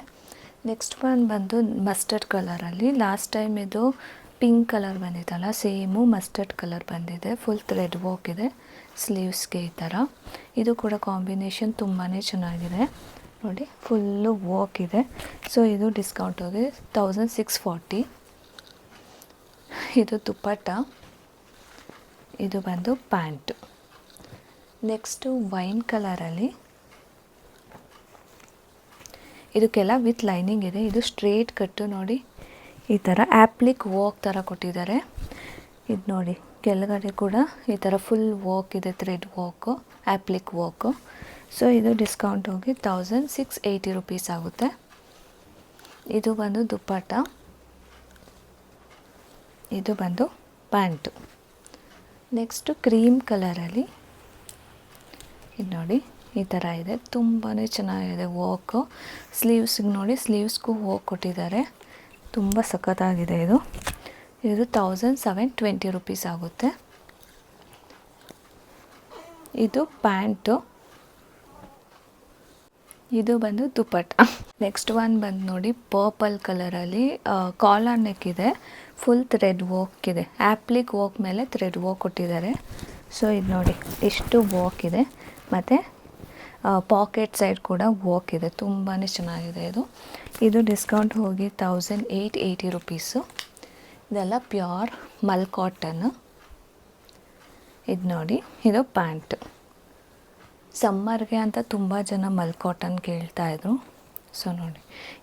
ನೆಕ್ಸ್ಟ್ ಒನ್ ಬಂದು ಮಸ್ಟರ್ಡ್ ಕಲರಲ್ಲಿ. ಲಾಸ್ಟ್ ಟೈಮ್ ಇದು ಪಿಂಕ್ ಕಲರ್ ಬಂದಿತ್ತಲ್ಲ, ಸೇಮು ಮಸ್ಟರ್ಡ್ ಕಲರ್ ಬಂದಿದೆ. ಫುಲ್ ಥ್ರೆಡ್ ವರ್ಕ್ ಇದೆ ಸ್ಲೀವ್ಸ್ಗೆ ಈ ಥರ. ಇದು ಕೂಡ ಕಾಂಬಿನೇಷನ್ ತುಂಬಾ ಚೆನ್ನಾಗಿದೆ. ನೋಡಿ, ಫುಲ್ಲು ವರ್ಕ್ ಇದೆ. ಸೊ ಇದು ಡಿಸ್ಕೌಂಟ್ ಹೋಗಿ 1640. ಇದು ದುಪ್ಪಟ್ಟ, ಇದು ಬಂದು ಪ್ಯಾಂಟು. ನೆಕ್ಸ್ಟು ವೈನ್ ಕಲರಲ್ಲಿ, ಇದಕ್ಕೆಲ್ಲ ವಿತ್ ಲೈನಿಂಗ್ ಇದೆ. ಇದು ಸ್ಟ್ರೇಟ್ ಕಟ್ಟು ನೋಡಿ, ಈ ಥರ ಆ್ಯಪ್ಲಿಕ್ ವರ್ಕ್ ಥರ ಕೊಟ್ಟಿದ್ದಾರೆ. ಇದು ನೋಡಿ, ಕೆಳಗಡೆ ಕೂಡ ಈ ಥರ ಫುಲ್ ವರ್ಕ್ ಇದೆ, ಥ್ರೆಡ್ ವರ್ಕು, ಆ್ಯಪ್ಲಿಕ್ ವರ್ಕು. ಸೊ ಇದು ಡಿಸ್ಕೌಂಟ್ ಹೋಗಿ 1680 ರುಪೀಸ್ ಆಗುತ್ತೆ. ಇದು ಬಂದು ದುಪ್ಪಟ್ಟ, ಇದು ಬಂದು ಪ್ಯಾಂಟು. ನೆಕ್ಸ್ಟು ಕ್ರೀಮ್ ಕಲರಲ್ಲಿ, ಇದು ನೋಡಿ ಈ ಥರ ಇದೆ, ತುಂಬಾ ಚೆನ್ನಾಗಿದೆ ವರ್ಕು. ಸ್ಲೀವ್ಸಿಗೆ ನೋಡಿ, ಸ್ಲೀವ್ಸ್ಗೂ ವರ್ಕ್ ಕೊಟ್ಟಿದ್ದಾರೆ, ತುಂಬ ಸಖತ್ತಾಗಿದೆ. ಇದು 1720 ರುಪೀಸ್ ಆಗುತ್ತೆ. ಇದು ಪ್ಯಾಂಟು, ಇದು ಬಂದು ದುಪ್ಪಟ್ಟ. ನೆಕ್ಸ್ಟ್ ಒನ್ ಬಂದು ನೋಡಿ, ಪರ್ಪಲ್ ಕಲರಲ್ಲಿ ಕಾಲರ್ ನೆಕ್ ಇದೆ, ಫುಲ್ ಥ್ರೆಡ್ ವರ್ಕ್ ಇದೆ, ಆ್ಯಪ್ಲಿಕ್ ವರ್ಕ್ ಮೇಲೆ ಥ್ರೆಡ್ ವರ್ಕ್ ಕೊಟ್ಟಿದ್ದಾರೆ. ಸೊ ಇದು ನೋಡಿ ಎಷ್ಟು ವರ್ಕ್ ಇದೆ. ಮತ್ತು ಪಾಕೆಟ್ ಸೈಡ್ ಕೂಡ ವರ್ಕ್ ಇದೆ, ತುಂಬಾ ಚೆನ್ನಾಗಿದೆ ಇದು. ಇದು ಡಿಸ್ಕೌಂಟ್ ಹೋಗಿ 1880 ರುಪೀಸು. ಇದೆಲ್ಲ ಪ್ಯೂರ್ ಮಲ್ ಕಾಟನ್. ಇದು ನೋಡಿ, ಇದು ಪ್ಯಾಂಟ್. ಸಮ್ಮರ್ಗೆ ಅಂತ ತುಂಬ ಜನ ಮಲ್ ಕಾಟನ್ ಕೇಳ್ತಾಯಿದ್ರು. ಸೊ ನೋಡಿ,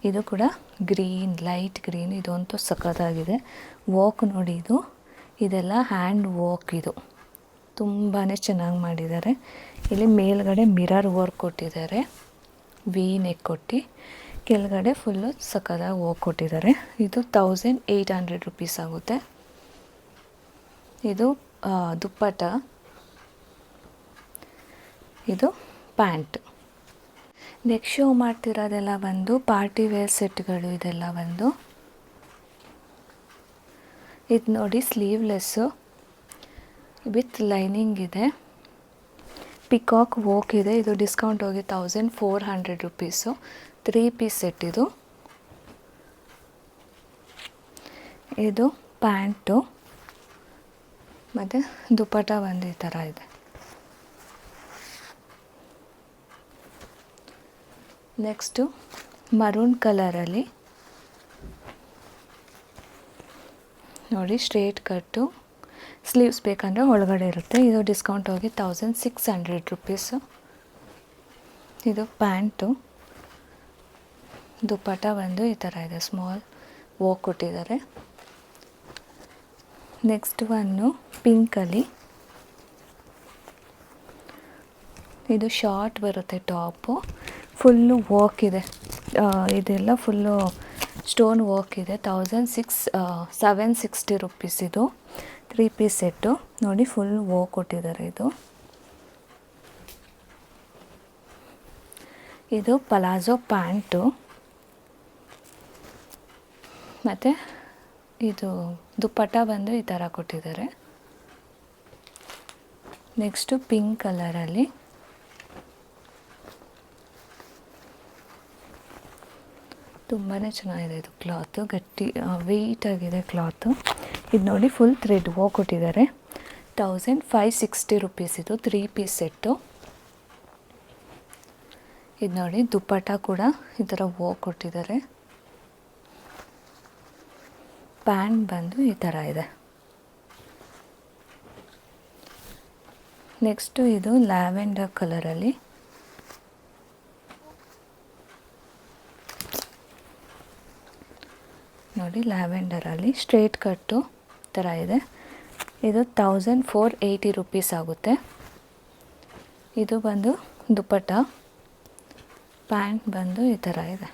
ಇದು ಕೂಡ ಗ್ರೀನ್, ಲೈಟ್ ಗ್ರೀನ್. ಇದಂತೂ ಸಖತ್ತಾಗಿದೆ. ವರ್ಕ್ ನೋಡಿ, ಇದೆಲ್ಲ ಹ್ಯಾಂಡ್ ವರ್ಕ್. ಇದು ತುಂಬಾ ಚೆನ್ನಾಗಿ ಮಾಡಿದ್ದಾರೆ. ಇಲ್ಲಿ ಮೇಲ್ಗಡೆ ಮಿರರ್ ವರ್ಕ್ ಕೊಟ್ಟಿದ್ದಾರೆ, ವಿ ನೆಕ್ ಕೊಟ್ಟು. ಕೆಳಗಡೆ ಫುಲ್ಲು ಸಖತ್ತಾಗಿ ವರ್ಕ್ ಕೊಟ್ಟಿದ್ದಾರೆ. ಇದು 1800 ರುಪೀಸ್ ಆಗುತ್ತೆ. ಇದು ದುಪ್ಪಟ, ಇದು ಪ್ಯಾಂಟ್. ನೆಕ್ಸ್ಟ್ ಶೋ ಮಾಡ್ತಿರೋದೆಲ್ಲ ಬಂದು ಪಾರ್ಟಿ ವೇರ್ ಸೆಟ್ಗಳು. ಇದೆಲ್ಲ ಬಂದು ಇದು ನೋಡಿ, ಸ್ಲೀವ್ಲೆಸ್ಸು ವಿತ್ ಲೈನಿಂಗ್ ಇದೆ, ಪಿಕಾಕ್ ವರ್ಕ್ ಇದೆ. ಇದು ಡಿಸ್ಕೌಂಟ್ ಹೋಗಿ 1400 ರುಪೀಸು. 3 ಪೀಸ್ ಸೆಟ್ ಇದು. ಇದು ಪ್ಯಾಂಟು ಮತ್ತು ದುಪ್ಪಟ ಬಂದು ಈ ಥರ ಇದೆ. ನೆಕ್ಸ್ಟು ಮರೂನ್ ಕಲರಲ್ಲಿ ನೋಡಿ, ಸ್ಟ್ರೇಟ್ ಕಟ್ಟು, ಸ್ಲೀವ್ಸ್ ಬೇಕಂದರೆ ಒಳಗಡೆ ಇರುತ್ತೆ. ಇದು ಡಿಸ್ಕೌಂಟ್ ಹೋಗಿ 1600 ರುಪೀಸು. ಇದು ಪ್ಯಾಂಟು, ದುಪ್ಪಟ ಬಂದು ಈ ಥರ ಇದೆ, ಸ್ಮಾಲ್ ವರ್ಕ್ ಕೊಟ್ಟಿದ್ದಾರೆ. ನೆಕ್ಸ್ಟ್ ಒಂದು ಪಿಂಕಲ್ಲಿ, ಇದು ಶಾರ್ಟ್ ಬರುತ್ತೆ ಟಾಪು, ಫುಲ್ಲು ವರ್ಕ್ ಇದೆ. ಇದೆಲ್ಲ ಫುಲ್ಲು ಸ್ಟೋನ್ ವರ್ಕ್ ಇದೆ. 760 ರುಪೀಸ್ ಇದು. 3 ಪೀಸ್ ಸೆಟ್ಟು ನೋಡಿ, ಫುಲ್ ವರ್ಕ್ ಕೊಟ್ಟಿದ್ದಾರೆ. ಇದು ಪಲಾಜೋ ಪ್ಯಾಂಟು ಮತ್ತು ಇದು ದುಪ್ಪಟ ಬಂದು ಈ ಥರ ಕೊಟ್ಟಿದ್ದಾರೆ. ನೆಕ್ಸ್ಟು ಪಿಂಕ್ ಕಲರಲ್ಲಿ ತುಂಬಾ ಚೆನ್ನಾಗಿದೆ. ಇದು ಕ್ಲಾತು ಗಟ್ಟಿ, ವೆಯ್ಟ್ ಆಗಿದೆ ಕ್ಲಾತು. ಇದು ನೋಡಿ, ಫುಲ್ ಥ್ರೆಡ್ ವರ್ಕ್ ಕೊಟ್ಟಿದ್ದಾರೆ. 1560 ರುಪೀಸ್ ಇದು. 3 ಪೀಸ್ ಸೆಟ್ಟು. ಇದು ನೋಡಿ, ದುಪ್ಪಟ ಕೂಡ ಈ ಥರ ವರ್ಕ್ ಕೊಟ್ಟಿದ್ದಾರೆ. ಪ್ಯಾಂಟ್ ಬಂದು ಈ ಥರ ಇದೆ. ನೆಕ್ಸ್ಟು ಇದು ಲ್ಯಾವೆಂಡರ್ ಕಲರಲ್ಲಿ, ನೋಡಿ, ಲ್ಯಾವೆಂಡರಲ್ಲಿ ಸ್ಟ್ರೇಟ್ ಕಟ್ಟು ಥರ ಇದೆ. ಇದು 1480 ರುಪೀಸ್ ಆಗುತ್ತೆ. ಇದು ಬಂದು ದುಪ್ಪಟ, ಪ್ಯಾಂಟ್ ಬಂದು ಈ ಥರ ಇದೆ.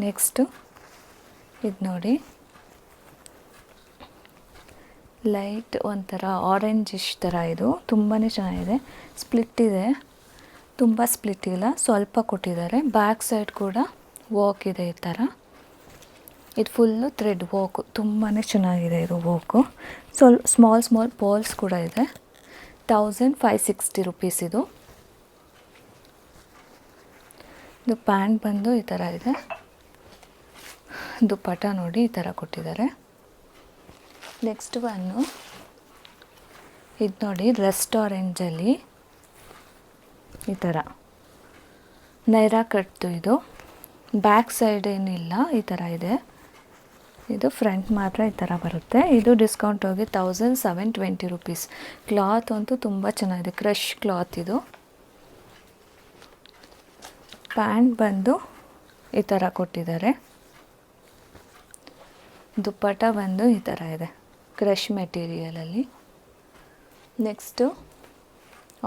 ನೆಕ್ಸ್ಟು ಇದು ನೋಡಿ, ಲೈಟ್ ಒಂಥರ ಆರೆಂಜಿಶ್ ಥರ. ಇದು ತುಂಬಾ ಚೆನ್ನಾಗಿದೆ. ಸ್ಪ್ಲಿಟ್ ಇದೆ, ತುಂಬ ಸ್ಪ್ಲಿಟ್ ಇಲ್ಲ, ಸ್ವಲ್ಪ ಕೊಟ್ಟಿದ್ದಾರೆ. ಬ್ಯಾಕ್ ಸೈಡ್ ಕೂಡ ವರ್ಕ್ ಇದೆ ಈ ಥರ. ಇದು ಫುಲ್ಲು ಥ್ರೆಡ್ ವರ್ಕು, ತುಂಬಾ ಚೆನ್ನಾಗಿದೆ ಇದು ವರ್ಕು. ಸ್ಮಾಲ್ ಪರ್ಲ್ಸ್ ಕೂಡ ಇದೆ. 1560 ರುಪೀಸ್ ಇದು. ಇದು ಪ್ಯಾಂಟ್ ಬಂದು ಈ ಥರ ಇದೆ. ದುಪ್ಪಟ ನೋಡಿ ಈ ಥರ ಕೊಟ್ಟಿದ್ದಾರೆ. ನೆಕ್ಸ್ಟ್ ಒಂದು ಇದು ನೋಡಿ, ರೆಸ್ಟೋರೆಂಟಲ್ಲಿ ಈ ಥರ ನೈರಾ ಕಟ್ದು. ಇದು ಬ್ಯಾಕ್ ಸೈಡ್ ಏನಿಲ್ಲ, ಈ ಥರ ಇದೆ. ಇದು ಫ್ರಂಟ್ ಮಾತ್ರ ಈ ಥರ ಬರುತ್ತೆ. ಇದು ಡಿಸ್ಕೌಂಟ್ ಹೋಗಿ 1720 ರುಪೀಸ್. ಕ್ಲಾತ್ ಅಂತೂ ತುಂಬ ಚೆನ್ನಾಗಿದೆ, ಕ್ರಶ್ ಕ್ಲಾತ್ ಇದು. ಪ್ಯಾಂಟ್ ಬಂದು ಈ ಥರ ಕೊಟ್ಟಿದ್ದಾರೆ. ದುಪ್ಪಟ ಬಂದು ಈ ಥರ ಇದೆ, ಕ್ರಶ್ ಮೆಟೀರಿಯಲಲ್ಲಿ. ನೆಕ್ಸ್ಟು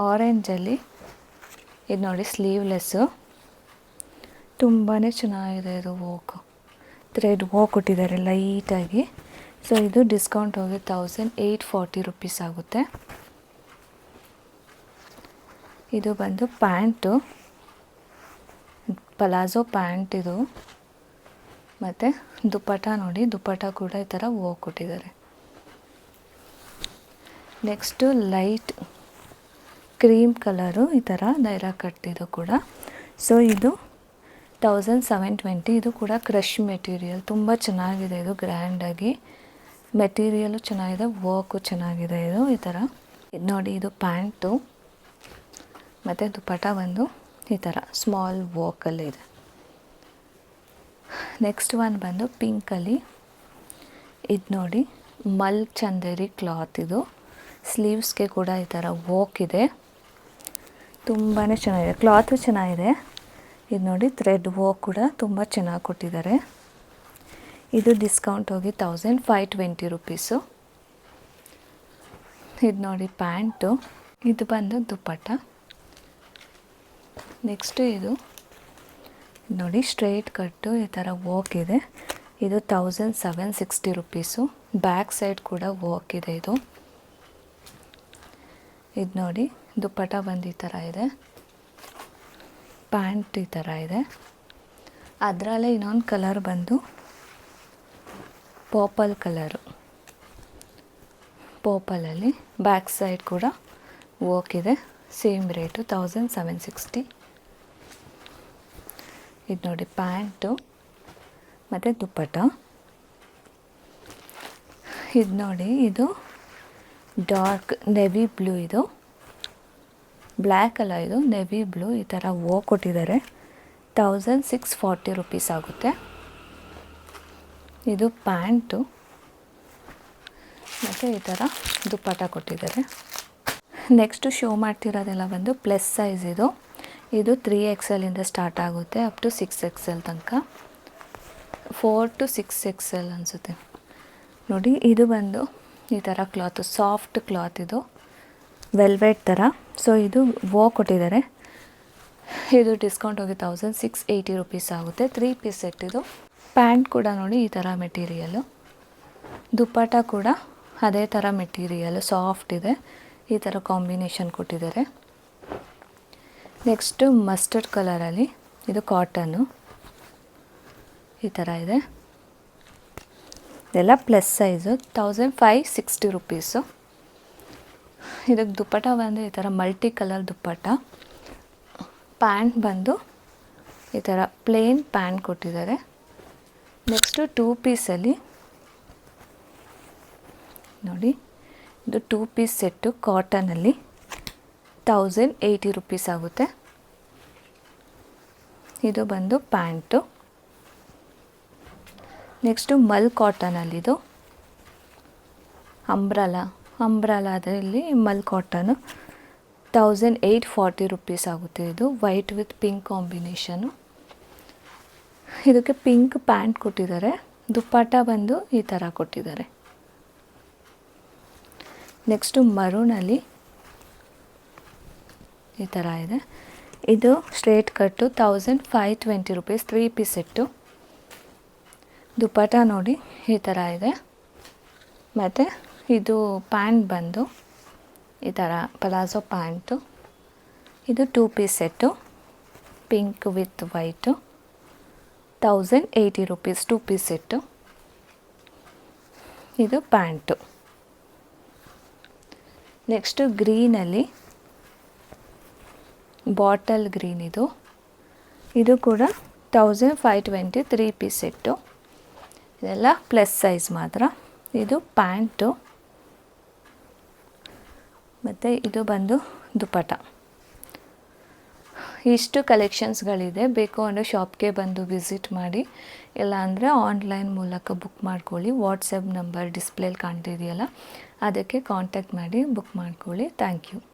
ಆರೆಂಜಲ್ಲಿ ಇದು ನೋಡಿ, ಸ್ಲೀವ್ಲೆಸ್ಸು, ತುಂಬಾ ಚೆನ್ನಾಗಿದೆ ಇದು ವರ್ಕು. ಥ್ರೆಡ್ ವರ್ಕ್ ಕೊಟ್ಟಿದ್ದಾರೆ ಲೈಟಾಗಿ. ಸೊ ಇದು ಡಿಸ್ಕೌಂಟ್ ಹೋಗಿ 1840 ರುಪೀಸ್ ಆಗುತ್ತೆ. ಇದು ಬಂದು ಪ್ಯಾಂಟು, ಪಲಾಜೋ ಪ್ಯಾಂಟ್ ಇದು. ಮತ್ತು ದುಪ್ಪಟ ನೋಡಿ, ದುಪ್ಪಟ ಕೂಡ ಈ ಥರ ವರ್ಕ್ ಕೊಟ್ಟಿದ್ದಾರೆ. ನೆಕ್ಸ್ಟು ಲೈಟ್ ಕ್ರೀಮ್ ಕಲರು, ಈ ಥರ ನೈರಾ ಕಟ್ಟಿದ್ದು ಕೂಡ. ಸೊ ಇದು 1720. ಇದು ಕೂಡ ಕ್ರಶ್ ಮೆಟೀರಿಯಲ್, ತುಂಬ ಚೆನ್ನಾಗಿದೆ ಇದು. ಗ್ರ್ಯಾಂಡಾಗಿ ಮೆಟೀರಿಯಲು ಚೆನ್ನಾಗಿದೆ, ವರ್ಕು ಚೆನ್ನಾಗಿದೆ ಇದು. ಈ ಥರ ಇದು ನೋಡಿ, ಇದು ಪ್ಯಾಂಟು ಮತ್ತು ದುಪಟ್ಟ ಬಂದು ಈ ಥರ ಸ್ಮಾಲ್ ವಾಕಲ್ಲಿ ಇದೆ. ನೆಕ್ಸ್ಟ್ ಒನ್ ಬಂದು ಪಿಂಕಲ್ಲಿ. ಇದು ನೋಡಿ, ಮಲ್ ಚಂದೇರಿ ಕ್ಲಾತ್. ಇದು ಸ್ಲೀವ್ಸ್ಗೆ ಕೂಡ ಈ ಥರ ವರ್ಕ್ ಇದೆ. ತುಂಬಾ ಚೆನ್ನಾಗಿದೆ, ಕ್ಲಾತು ಚೆನ್ನಾಗಿದೆ. ಇದು ನೋಡಿ, ಥ್ರೆಡ್ ವರ್ಕ್ ಕೂಡ ತುಂಬ ಚೆನ್ನಾಗಿ ಕೊಟ್ಟಿದ್ದಾರೆ. ಇದು ಡಿಸ್ಕೌಂಟ್ ಹೋಗಿ 1520 ರುಪೀಸು. ಇದು ನೋಡಿ ಪ್ಯಾಂಟು, ಇದು ಬಂದು ದುಪಟ್ಟ. ನೆಕ್ಸ್ಟು ಇದು ನೋಡಿ, ಸ್ಟ್ರೈಟ್ ಕಟ್ಟು ಈ ಥರ ವರ್ಕ್ ಇದೆ. ಇದು 1760 ರುಪೀಸು. ಬ್ಯಾಕ್ ಸೈಡ್ ಕೂಡ ವರ್ಕ್ ಇದೆ. ಇದು ನೋಡಿ, ದುಪಟ್ಟ ಬಂದು ಈ ಥರ ಇದೆ, ಪ್ಯಾಂಟ್ ಈ ಥರ ಇದೆ. ಅದರಲ್ಲೇ ಇನ್ನೊಂದು ಕಲರ್ ಬಂದು ಪರ್ಪಲ್ ಕಲರು. ಪರ್ಪಲಲ್ಲಿ ಬ್ಯಾಕ್ ಸೈಡ್ ಕೂಡ ವರ್ಕ್ ಇದೆ. Same rate 1760. ಇದು ನೋಡಿ ಪ್ಯಾಂಟು ಮತ್ತು ದುಪಟ್ಟ. ಇದು ನೋಡಿ, ಇದು ಡಾರ್ಕ್ ನೆವಿ ಬ್ಲೂ. ಇದು ಬ್ಲ್ಯಾಕ್ ಅಲ್ಲ, ಇದು ನೆವಿ ಬ್ಲೂ. ಈ ಥರ ವರ್ಕ್ ಕೊಟ್ಟಿದ್ದಾರೆ. 1640 ರುಪೀಸ್ ಆಗುತ್ತೆ. ಇದು ಪ್ಯಾಂಟು ಮತ್ತು ಈ ಥರ ದುಪಟ್ಟ ಕೊಟ್ಟಿದ್ದಾರೆ. ನೆಕ್ಸ್ಟು ಶೋ ಮಾಡ್ತಿರೋದೆಲ್ಲ ಬಂದು ಪ್ಲಸ್ ಸೈಜ್. ಇದು 3XL ಸ್ಟಾರ್ಟ್ ಆಗುತ್ತೆ ಅಪ್ ಟು 6XL ತನಕ. 4 to 6XL ಅನಿಸುತ್ತೆ ನೋಡಿ. ಇದು ಬಂದು ಈ ಥರ ಕ್ಲಾತು, ಸಾಫ್ಟ್ ಕ್ಲಾತ್. ಇದು ವೆಲ್ವೆಟ್ ಥರ. ಸೊ ಇದು ವರ್ಕ್ ಕೊಟ್ಟಿದ್ದಾರೆ. ಇದು ಡಿಸ್ಕೌಂಟ್ ಹೋಗಿ 1680 ರುಪೀಸ್ ಆಗುತ್ತೆ. 3 ಪೀಸ್ ಸೆಟ್. ಇದು ಪ್ಯಾಂಟ್ ಕೂಡ ನೋಡಿ ಈ ಥರ ಮೆಟೀರಿಯಲು. ದುಪಟ್ಟ ಕೂಡ ಅದೇ ಥರ ಮೆಟೀರಿಯಲು, ಸಾಫ್ಟ್ ಇದೆ. ಈ ಥರ ಕಾಂಬಿನೇಷನ್ ಕೊಟ್ಟಿದ್ದಾರೆ. ನೆಕ್ಸ್ಟು ಮಸ್ಟರ್ಡ್ ಕಲರಲ್ಲಿ, ಇದು ಕಾಟನ್ನು ಈ ಥರ ಇದೆ. ಇದೆಲ್ಲ ಪ್ಲಸ್ ಸೈಜು. 1560 ರುಪೀಸು. ಇದಕ್ಕೆ ದುಪಟ್ಟ ಬಂದು ಈ ಥರ ಮಲ್ಟಿ ಕಲರ್ ದುಪಟ್ಟ. ಪ್ಯಾಂಟ್ ಬಂದು ಈ ಥರ ಪ್ಲೇನ್ ಪ್ಯಾಂಟ್ ಕೊಟ್ಟಿದ್ದಾರೆ. ನೆಕ್ಸ್ಟು 2 ಪೀಸಲ್ಲಿ ನೋಡಿ, ಇದು 2 ಪೀಸ್ ಸೆಟ್ಟು ಕಾಟನಲ್ಲಿ 1080 ರುಪೀಸ್ ಆಗುತ್ತೆ. ಇದು ಬಂದು ಪ್ಯಾಂಟು. ನೆಕ್ಸ್ಟು ಮಲ್ ಕಾಟನಲ್ಲಿದು ಅಂಬ್ರಲಾದಲ್ಲಿ ಮಲ್ ಕಾಟನು 1840 ರುಪೀಸ್ ಆಗುತ್ತೆ. ಇದು ವೈಟ್ ವಿತ್ ಪಿಂಕ್ ಕಾಂಬಿನೇಷನು. ಇದಕ್ಕೆ ಪಿಂಕ್ ಪ್ಯಾಂಟ್ ಕೊಟ್ಟಿದ್ದಾರೆ. ದುಪಟ್ಟ ಬಂದು ಈ ಥರ ಕೊಟ್ಟಿದ್ದಾರೆ. ನೆಕ್ಸ್ಟು ಮರೂನಲ್ಲಿ ಈ ಥರ ಇದೆ. ಇದು ಸ್ಟ್ರೇಟ್ ಕಟ್ಟು 1520 ರುಪೀಸ್. 3 piece set. ದುಪಟ್ಟ ನೋಡಿ ಈ ಥರ ಇದೆ. ಮತ್ತು ಇದು ಪ್ಯಾಂಟ್ ಬಂದು ಈ ಥರ ಪಲಾಜೋ ಪ್ಯಾಂಟು. ಇದು 2 piece set, pink with white. 1080 rupees 2 piece set. ಇದು ಪ್ಯಾಂಟು. ನೆಕ್ಸ್ಟು ಗ್ರೀನಲ್ಲಿ ಬಾಟಲ್ ಗ್ರೀನ್. ಇದು ಕೂಡ 1520 3 ಪೀಸ್ ಸೆಟ್ಟು. ಇದೆಲ್ಲ ಪ್ಲಸ್ ಸೈಜ್ ಮಾತ್ರ. ಇದು ಪ್ಯಾಂಟು ಮತ್ತು ಇದು ಬಂದು ದುಪಟ್ಟ. ಇಷ್ಟು ಕಲೆಕ್ಷನ್ಸ್ಗಳಿದೆ. ಬೇಕು ಅಂದರೆ ಶಾಪ್ಗೆ ಬಂದು ವಿಸಿಟ್ ಮಾಡಿ, ಇಲ್ಲ ಅಂದರೆ ಆನ್ಲೈನ್ ಮೂಲಕ ಬುಕ್ ಮಾಡ್ಕೊಳ್ಳಿ. ವಾಟ್ಸಪ್ ನಂಬರ್ ಡಿಸ್ಪ್ಲೇಲಿ ಕಾಣ್ತಿದೆಯಲ್ಲ, ಅದಕ್ಕೆ ಕಾಂಟ್ಯಾಕ್ಟ್ ಮಾಡಿ ಬುಕ್ ಮಾಡ್ಕೊಳ್ಳಿ. Thank you.